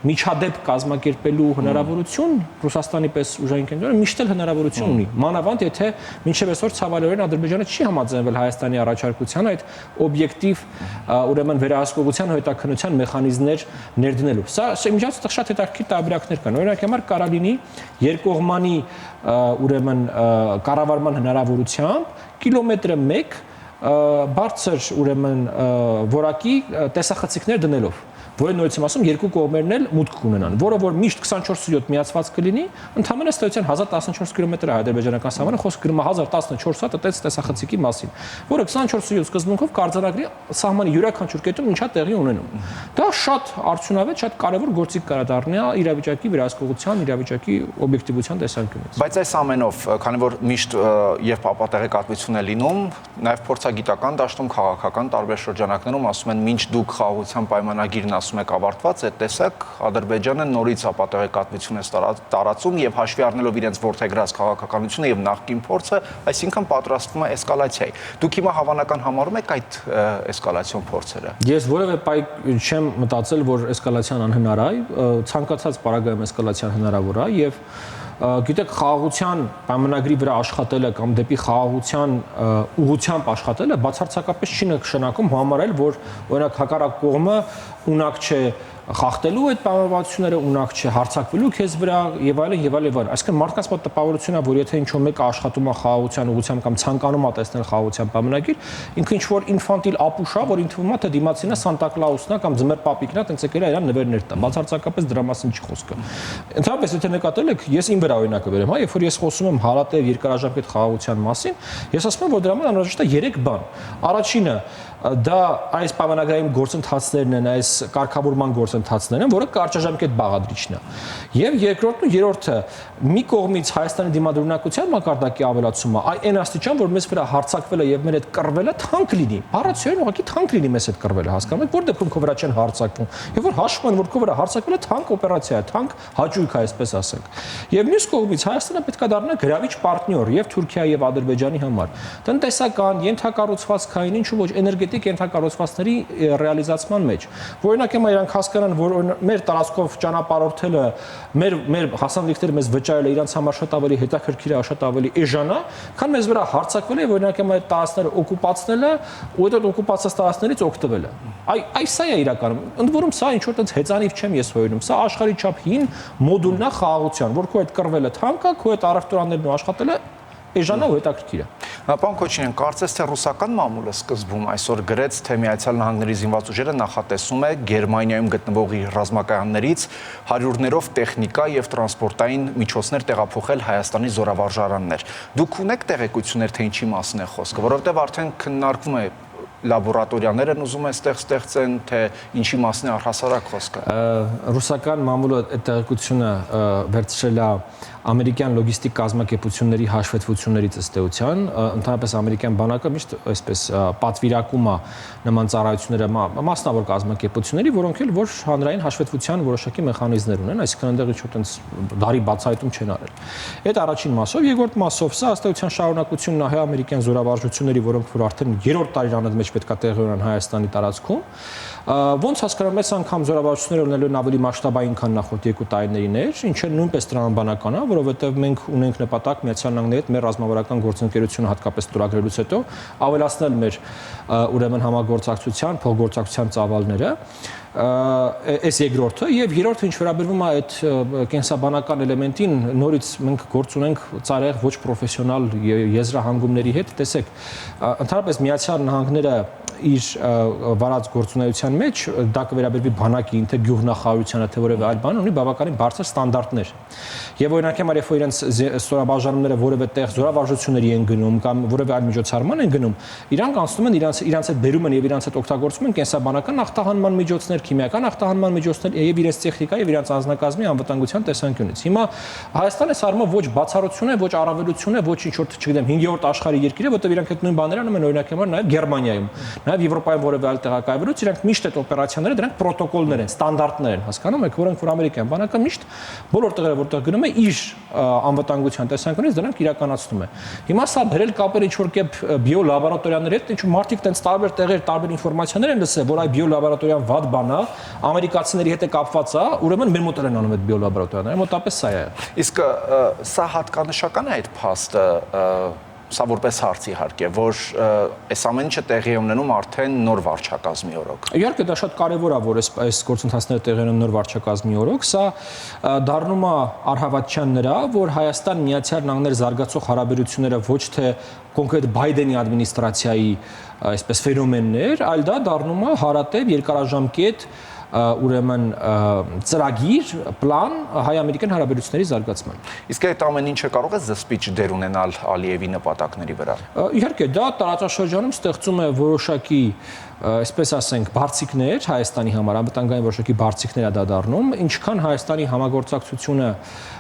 միջադեպ կազմակերպելու հնարավորություն Ռուսաստանի պես ուժային կենտրոնը միշտ էլ հնարավորություն ունի։ Մանավանդ եթե մինչև այսօր ցավալիորեն Ադրբեջանը չի համաձայնվել Հայաստանի առաջարկության այդ օբյեկտիվ ուրեմն վերահսկողության հետաքննության մեխանիզմներ ներդնելու։ Սա միջազգային շատ հետաքրքիր տարբերակներ կան։ Օրինակ համար կարա լինի երկկողմանի ուրեմն կառավարման հնարավորությամբ կիլոմետրը 1 բարձր ուրեմն որակի տեսախցիկներ դնելով, որը նորից եմ ասում երկու կողմերն էլ մուտք կունենան, որը որ միշտ 24/7 միացված կլինի, ընդհանրապես ստացիան 1014 կիլոմետր է ադրբեջանական սահմանը, խոսքը գնում է 1014 հատ այդպես տեսախցիկի մասին, որը 24/7 սկզբունքով կարձանագրի սահմանի յուրաքանչյուր կետում ինչա տեղի ունենում։ Դա շատ արդյունավետ, շատ կարևոր գործիք կարա դառնա իրավիճակի վերահսկողության, իրավիճակի օբյեկտիվության տեսանկյունից։ Բայց այս ամենով, քանի որ միշտ եւ պապատեղեկատվություն է լինում, նաեւ փորձագիտական դաշտում քաղաքական տարբեր շրջանակներում ասում են, մինչ դուք խաղաղության պայմանագիրն ասում եք ավարտված է, տեսակ Ադրբեջանը նորից ապատեղեկատվություն է տարածում եւ հաշվի առնելով իրենց ворթեգրած քաղաքականությունը եւ նախկին փորձը, այսինքն պատրաստվում է էսկալացիայի։ Դուք հիմա հավանական համարում եք այդ էսկալացիոն փորձերը։ Ես որևէ չեմ մտածել, որ էսկալացիան անհնար է, ցանկացած պարագայում էսկալացիան հնարավոր է եւ գիտեք խաղաղության պայմանագրի վրա աշխատելը կամ դեպի խաղաղության ուղղությամբ աշխատելը բացարձակապես չի նշանակում համարել, որ օրինակ հակառակ կողմը ունակ չէ խախտելու այդ պայմանավորվածությունները, ունակ չէ հարձակվելու քեզ վրա եւ այլն եւ այլն եւ այլն։ Այսինքն մարդկանց մոտ տպավորությունն է, որ եթե ինչ-որ մեկը աշխատում է խաղաղության ուղղությամբ կամ ցանկանում է տեսնել խաղաղության պայմանագիր, ինքը ինչ-որ ինֆանտիլ ապուշ է, որին թվում է թե դիմացինը Սանտա Կլաուսն է կամ ձմեռ պապիկն է, տենց եկել է իրան նվերներ տա։ Բացարձակապես դրա մասին չի խոսքը։ Ընդհանրապես եթե նկատել եք, ես իմ վրա օրինակը վերեմ, հա, երբ որ ես խոսում եմ հարատև երկարաժամկետ խաղաղության մասին, ես ասում եմ, որ դրա համար անհրաժեշտ է 3 բան։ Առաջինը դա այս պայմանագրային գործընթացներն են, այս կարգավորման գործընթացներն են, որը կարճաժամկետ բաղադրիչն է։ Եվ երկրորդն ու երրորդը մի կողմից Հայաստանի դիմադրունակության մակարդակի ավելացումը, այն աստիճան, որ մեզ վրա հարձակվելը եւ մեր հետ կռվելը թանկ լինի։ Բառացիորեն ուղղակի թանկ լինի մեզ հետ կռվելը, հասկանում եք, որ դեպքում քո վրա չեն հարձակվում։ Եվ որ հաշվում են, որ քո վրա հարձակվելը թանկ օպերացիա է, թանկ հաճույք է, այսպես ասենք։ Եվ մյուս կողմից Հայաստանը պետք է դառնա գրավիչ պարտնյոր եւ Թուրքիայի եւ Ադրբեջանի համար։ Տնտեսական, ենթակառուցվածքային, ինչու ոչ էներգետիկ ենթակառուցվածքների ռեալիզացման մեջ։ Օրինակ հիմա իրանք հասկանան, որ մեր տարածքով ճանապարհորդելը, մեր հասանելիքները մեզ վճարելը իրանց համար շատ ավելի հետաքրքիր է, շատ ավելի էժան է, քան մեզ վրա հարձակվելը եւ օրինակ հիմա այդ տարածքները օկուպացնելը ու այդ օկուպացած տարածքներից օգտվելը։ Այս սա է իրականում։ Ընդ որում սա ինչ որ տենց հեծանիվ չեմ ես հորինում։ Սա աշխարհի չափ հին մոդուլն է խաղաղության, որ քո այդ կռվելը թանկ է, քո այդ առևտուրաններն ու աշխատելը էժանա ու հետաքրքիր է։ Պարոն Քոչինյան, կարծես թե ռուսական մամուլը սկզբում այսօր գրեց, թե Միացյալ Նահանգների զինված ուժերը նախատեսում է Գերմանիայում գտնվող իր ռազմակայաններից հարյուրներով տեխնիկա եւ տրանսպորտային միջոցներ տեղափոխել Հայաստանի զորավարժարաններ։ Դուք ունեք տեղեկություններ, թե ինչի մասին է խոսքը, որովհետեւ արդեն քննարկվում է լաբորատորիաներ են ուզում այստեղ ստեղծեն, թե ինչի մասն է առհասարակ խոսքը։ Ռուսական մամուլը այդ տեղեկությունը վերցրել է ամերիկյան լոգիստիկ կազմակերպությունների հաշվետվություններից ըստ էության, ընդհանրապես ամերիկյան բանակը միշտ այսպես պատվիրակում է նման ծառայությունները մասնավոր կազմակերպությունների, որոնք էլ որ հանրային հաշվետվության որոշակի մեխանիզմներ ունեն, այսինքն այնտեղ ինչ-որ տենց դարի բացահայտում չեն արել։ Այդ առաջին մասով, երկրորդ մասով սա ըստ էության շարունակությունն է հայ ամերիկյան զորավարժությունների, որոնք որ արդեն 3-րդ տարին մեջ պետք է տեղի ունենան Հայաստանի տարածքում։ Ոնց հասկանամ, այս անգամ զորավարժությունները ունելու են ավելի մասշտաբային, քան նախորդ 2 տարիներին, ինչը նույնպես տրամաբանական է, որովհետև մենք ունենք նպատակ Միացյալ Նահանգների հետ մեր ռազմավարական գործընկերությունը հատկապես ստորագրելուց հետո ավելացնել մեր ուրեմն համագործակցության, փոխգործակցության ծավալները, այս երկրորդը եւ երրորդը ինչ վերաբերվում է այդ կենսաբանական էլեմենտին, նորից մենք գործ ունենք ծայրահեղ ոչ պրոֆեսիոնալ եզրահանգումների հետ, տեսեք, ընդհանրապես Միացյալ Նահանգները իր վարած գործունեության մեջ դա կվերաբերվի բանակին, թե գյուղնախարարությանը, թե որևէ այլ բան, ունի բավականին բարձր ստանդարտներ։ Եվ օրինակ համար երբ որ իրենց ստորաբաժանումները որևէ տեղ զորավարժությունների են գնում կամ որևէ այլ միջոցառման են գնում, իրանք անցնում են իրանց հետ բերում են եւ իրանց հետ օգտագործում են կենսաբանական ախտահանման միջոցներ, քիմիական ախտահանման միջոցներ եւ իրենց տեխնիկա եւ իրենց անձնակազմի անվտանգության տեսանկյունից։ Հիմա Հայաստանը սարմով ոչ բացառություն է, ոչ առավելություն է, ոչ ինչ որ, չգիտեմ, 5-րդ աշխարհի երկիր է, որտեղ իրանք այդ նույն բաները անում են օրինակ համար նաեւ Գերմանիայում։ Նաև Եվրոպայում որևէ այլ տեղակայվելուց իրենք միշտ այդ օպերացիաները դրանք պրոտոկոլներ են, ստանդարտներ են, հասկանում եք, որոնք որ ամերիկյան բանակը միշտ բոլոր տեղերը որտեղ գնում է իր անվտանգության տեսանկյունից դրանք իրականացնում է։ Հիմա սա բերել կապեր ինչ-որ կերպ բիոլաբորատորիաների հետ, ինչ-որ մարդիկ տենց տարբեր տեղեր, տարբեր ինֆորմացիաներ են լսել, որ այ բիոլաբորատորիան վատ բան է, ամերիկացիների հետ է կապված է, ուրեմն մեր մոտ են անում այդ բիոլաբորատորիաները, մոտապես սա է։ Իսկ սա հատկանշական է այդ փաստը, սա որպես հարց իհարկե, որ այս ամեն ինչը տեղի է ունենում արդեն նոր վարչակազմի օրոք։ Իհարկե դա շատ կարևոր է, որ այս գործընթացները տեղի ունեն նոր վարչակազմի օրոք, սա դառնում է առհավատչան նրա, որ Հայաստան Միացյալ Նահանգներ զարգացող հարաբերությունները ոչ թե կոնկրետ Բայդենի ադմինիստրացիայի այսպես ֆենոմեններ, այլ դա դառնում է հարատև երկարաժամկետ ուրեմն ծրագիր, պլան հայ-ամերիկյան հարաբերությունների զարգացման։ Իսկ այդ ամեն ինչը կարող է զսպիչ դեր ունենալ Ալիևի նպատակների վրա։ Իհարկե դա տարածաշրջանում ստեղծում է որոշակի, այսպես ասենք, բարձիկներ Հայաստանի համար, անվտանգային որոշակի բարձիկներ է դա դառնում, ինչքան Հայաստանի համագործակցությունը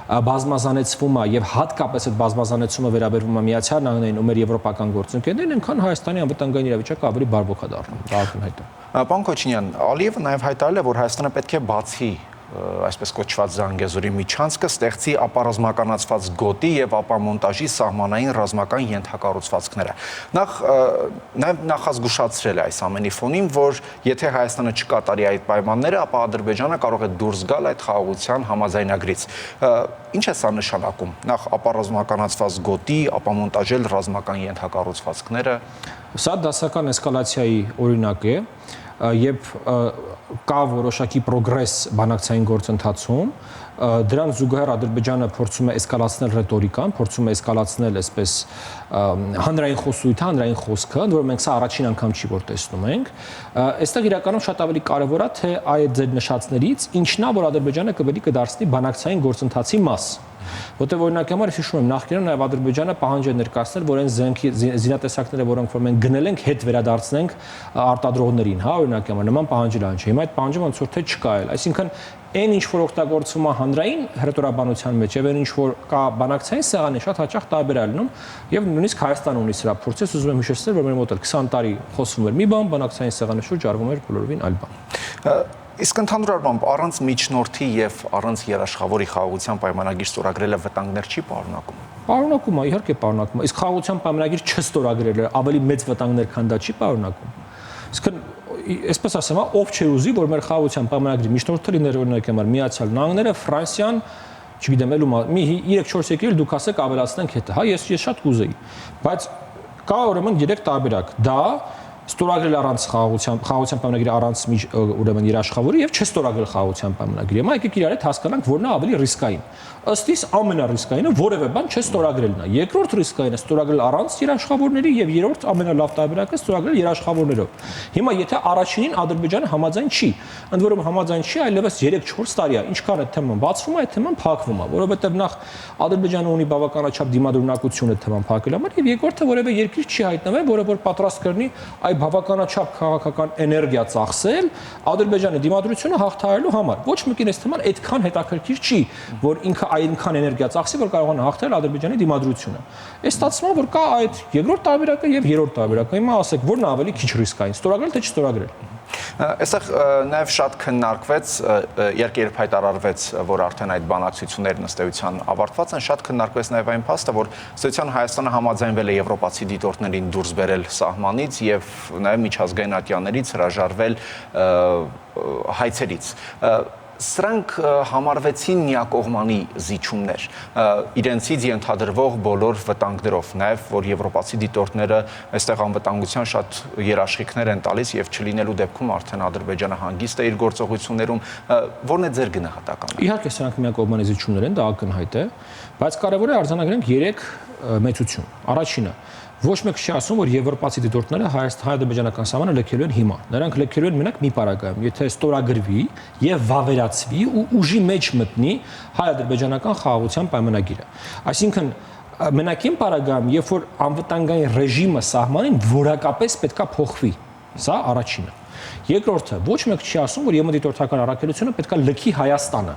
բազմազանեցվում է եւ հատկապես այդ բազմազանեցումը վերաբերվում է Միացյալ Նահանգներին ու մեր եվրոպական գործընկերներին, այնքան Հայաստանի անվտանգային իրավիճակը ավելի բարվոք է դառնում։ Դա ակնհայտ է։ Պարոն Քոչինյան, Ալիևը նաև հայտարարել է, որ Հայաստանը պետք է բացի այսպես կոչված Զանգեզուրի միջանցքը, ստեղծի ապառազմականացված գոտի եւ ապամոնտաժի սահմանային ռազմական ենթակառուցվածքները։ Նաև նախազգուշացրել է այս ամենի ֆոնին, որ եթե Հայաստանը չկատարի այդ պայմանները, ապա Ադրբեջանը կարող է դուրս գալ այդ խաղաղության համաձայնագրից։ Ինչ է սա նշանակում։ Նախ ապառազմականացված գոտի, ապամոնտաժել ռազմական ենթակառուցվածքները։ Սա դասական էսկալացիայի օրինակ է, եւ կա որոշակի պրոգրես բանակցային գործընթացում, դրան զուգահեռ Ադրբեջանը փորձում է էսկալացնել ռետորիկան, փորձում է էսկալացնել այսպես հանրային խոսույթը, հանրային խոսքը, ընդ որում մենք սա առաջին անգամ չի որ տեսնում ենք։ Այստեղ իրականում շատ ավելի կարևոր է, թե այդ ձեր նշածներից ինչն է, որ Ադրբեջանը կդարձնի բանակցային գործընթացի մաս։ Որտեղ օրինակ համար ես հիշում եմ նախկինում նաև Ադրբեջանը պահանջ է ներկայացնել, որ այն զինատեսակները, որոնք որ մենք գնել ենք, հետ վերադարձնենք արտադրողներին, հա, օրինակ համար նման պահանջ լան չէ։ Հիմա այդ պահանջը ոնց որ թե չկա էլ, այսինքն այն ինչ որ օգտագործվում է հանրային հռետորաբանության մեջ եւ այն ինչ որ կա բանակցային սեղանի շատ հաճախ տարբեր է լինում եւ նույնիսկ Հայաստանը ունի սրա փորձը, ուզում եմ հիշեցնել, որ մեր մոտ 20 տարի խոսվում էր մի բան, բանակցային սեղանի շուրջ արվում էր բոլորովին այլ բան։ Իսկ ընդհանուր առմամբ առանց միջնորդի եւ առանց երաշխավորի խաղաղության պայմանագիր ստորագրելը վտանգներ չի պարունակում։ Պարունակում է, իհարկե պարունակում է։ Իսկ խաղաղության պայմանագիր չստորագրելը ավելի մեծ վտանգներ, քան դա չի պարունակում։ Իսկ այսպես ասեմ, ով չէ ուզի, որ մեր խաղաղության պայմանագրի միջնորդը լիներ օրինակ համար Միացյալ Նահանգները, Ֆրանսիան, չգիտեմ, ելում մի 3-4 եկել դուք ասեք ավելացնենք հետը, հա, ես շատ կուզեի, բայց կա ուրեմն 3 տարբերակ։ Դա ստորագրել առանց խաղաղության պայմանագրի առանց ուրեմն երաշխավորի եւ չստորագրել խաղաղության պայմանագրի։ Հիմա եկեք իրար հետ հասկանանք, որն է ավելի ռիսկային։ Ըստ իս ամենառիսկայինը որևէ բան չստորագրելն է։ Երկրորդ ռիսկայինը ստորագրել առանց երաշխավորների եւ երրորդ ամենալավ տարբերակը ստորագրել երաշխավորներով։ Հիմա եթե առաջինին Ադրբեջանը համաձայն չի, ընդ որում համաձայն չի, այլևս 3-4 տարի է, ինչքան այդ թեման բացվում է, այդ թեման փակվում է, որովհետեւ նախ Ադրբեջանը ունի բավականաչափ դիմադրունակություն այդ թեման փակելու համար եւ երկրորդը որևէ երկիր չի հայտնվել, որը որ պատրաստ կրնի այ բավականաչափ քաղաքական էներգիա ծախսել Ադրբեջանի դիմադրությունը հաղթահարելու համար։ Ոչ մեկին այս թեման այդքան հետաքրքիր չի, որ ինքը այնքան էներգիա ծախսի, որ կարողանա հաղթել Ադրբեջանի դիմադրությունը։ Այս ստացվում է, որ կա այդ երկրորդ տարբերակը եւ երրորդ տարբերակը։ Հիմա ասեք, որն է ավելի քիչ ռիսկային՝ ստորագրել թե չստորագրել։ Այստեղ նաև շատ քննարկվեց, երբ հայտարարվեց, որ արդեն այդ բանակցություններն ըստ էության ավարտված են, շատ քննարկվեց նաև այն փաստը, որ ըստ էության Հայաստանը համաձայնվել է եվրոպացի դիտորդներին դուրս բերել սահմանից եւ նաև միջազգային ատյաններից հրաժարվել հայցերից։ Սրանք համարվեցին միակողմանի զիջումներ, իրենցից ենթադրվող բոլոր վտանգներով, նաև որ եվրոպացի դիտորդները այստեղ անվտանգության շատ երաշխիքներ են տալիս եւ չլինելու դեպքում արդեն Ադրբեջանը հանգիստ է իր գործողություններում, որն է ձեր գնահատականը։ Իհարկե սրանք միակողմանի զիջումներ են, դա ակնհայտ է, բայց կարևոր է արձանագրենք 3 մեծություն։ Առաջինը ոչ մեկ չի ասում, որ եվրոպացի դիտորդները հայ-ադրբեջանական սահմանը լքելու են հիմա։ Նրանք լքելու են մենակ մի պարագայում, եթե ստորագրվի եւ վավերացվի ու ուժի մեջ մտնի հայ-ադրբեջանական խաղաղության պայմանագիրը։ Այսինքն մենակին պարագայում, երբ որ անվտանգային ռեժիմը սահմանին որակապես պետքա փոխվի։ Սա առաջինը։ Երկրորդը, ոչ մեկ չի ասում, որ ԵՄ դիտորդական առաքելությունը պետքա լքի Հայաստանը։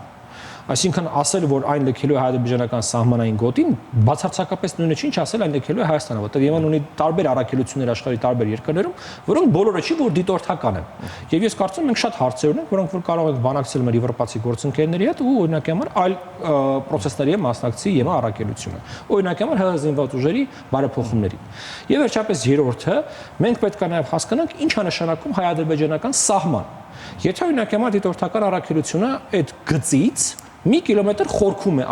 Այսինքն ասել, որ այն լքելու է հայ-ադրբեջանական սահմանային գոտին, բացարձակապես նույնը չի ասել այն լքելու է Հայաստանը, որտեղ Եվան ունի տարբեր առաքելություններ աշխարհի տարբեր երկրներում, որոնք բոլորը չի որ դիտորդական են։ Եվ ես կարծում եմ մենք շատ հարցեր ունենք, որոնք որ կարող ենք բանակցել մեր եվրոպացի գործընկերների հետ ու օրինակի համար այլ պրոցեսների հետ մասնակցի ԵՄ առաքելությունը։ Օրինակի համար ՀՀ զինված ուժերի բարեփոխումների։ Եվ վերջապես երրորդը, մենք պետք է նաև հասկանանք ինչ է նշանակում հայ-ադրբեջանական սահման։ Եթե օրինակի համար դիտորդական առաքելությունը այդ գծից մի կիլոմետր խորքում է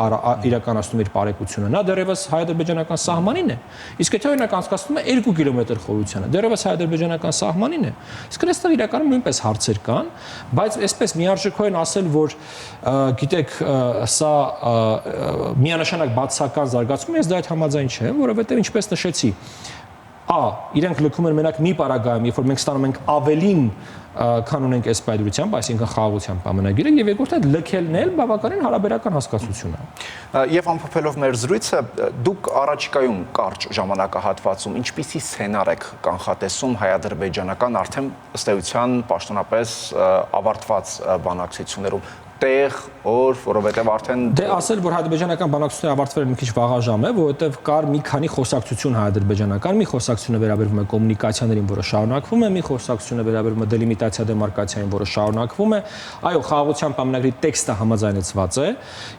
իրականացնում իր բարեկությունը, նա դեռևս հայ-ադրբեջանական սահմանին է, իսկ եթե օրինակ անցկացնում է 2 կիլոմետր խորությանը, դեռևս հայ-ադրբեջանական սահմանին է, իսկ այստեղ իրականում նույնպես հարցեր կան, բայց այսպես միարժեքորեն ասել, որ գիտեք, սա միանշանակ բացասական զարգացում է, ես դա այդ համաձայն չեմ, որովհետև ինչպես նշեցի, իրենք լքում են մենակ մի պարագայում, երբ որ մենք ստանում ենք ավելին քան ունենք այս պայմանությամբ, այսինքն խաղաղության պայմանագիրը, եւ երկրորդը լքելն էլ բավականին հարաբերական հասկացություն է։ Եվ ամփոփելով մեր զրույցը, դուք առաջիկայում կարճ ժամանակահատվածում ինչպիսի սցենար եք կանխատեսում հայ-ադրբեջանական արդեն ըստ էության պաշտոնապես ավարտված բանակցություններում տեղ, օր, որովհետև արդեն դե ասել, որ հայ-ադրբեջանական բանակցությունները ավարտվել են մի քիչ վաղաժամ է, որովհետև կար մի քանի խոսակցություն հայ-ադրբեջանական, մի խոսակցությունը վերաբերվում է կոմունիկացիաներին, որը շարունակվում է, մի խոսակցությունը վերաբերվում է դելիմիտացիա դեմարկացիային, որը շարունակվում է։ Այո, խաղաղության պայմանագրի տեքստը համաձայնեցված է,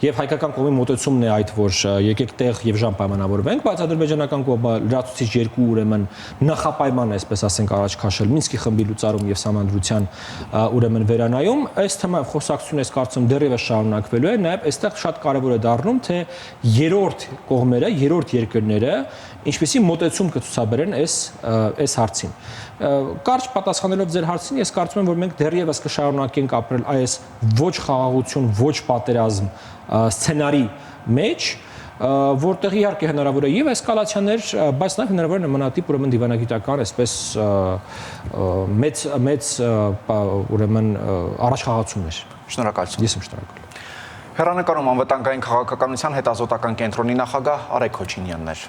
եւ հայկական կողմի մոտեցումն է այդ, որ եկեք տեղ եւ ժամ պայմանավորվենք, բայց ադրբեջանական կողմը լրացուցիչ երկու ուրեմն նախապայման է, այսպես ասենք, առաջ քաշել Մինսկի խմբի լուծարում եւ սահմանադրության ուրեմն վերանայում։ Այս թեմայով խոսակցությունը դեռևս շարունակվելու է, նաև այստեղ շատ կարևոր է դառնում, թե երրորդ կողմերը, երրորդ երկրները ինչպեսի մոտեցում կցուցաբերեն այս հարցին։ Կարճ պատասխանելով ձեր հարցին, ես կարծում եմ, որ մենք դեռևս կշարունակենք ապրել այս ոչ խաղաղություն, ոչ պատերազմ սցենարի մեջ, որտեղ իհարկե հնարավոր է եւ էսկալացիաներ, բայց նաեւ հնարավոր է նմանատիպ ուրեմն դիվանագիտական, այսպես մեծ ուրեմն առաջխաղացումներ։ Շնորհակալություն։ Ես եմ շնորհակալ։ Հեռանկարում անվտանգային քաղաքականության հետազոտական կենտրոնի նախագահ Արեգ Քոչինյանն էր։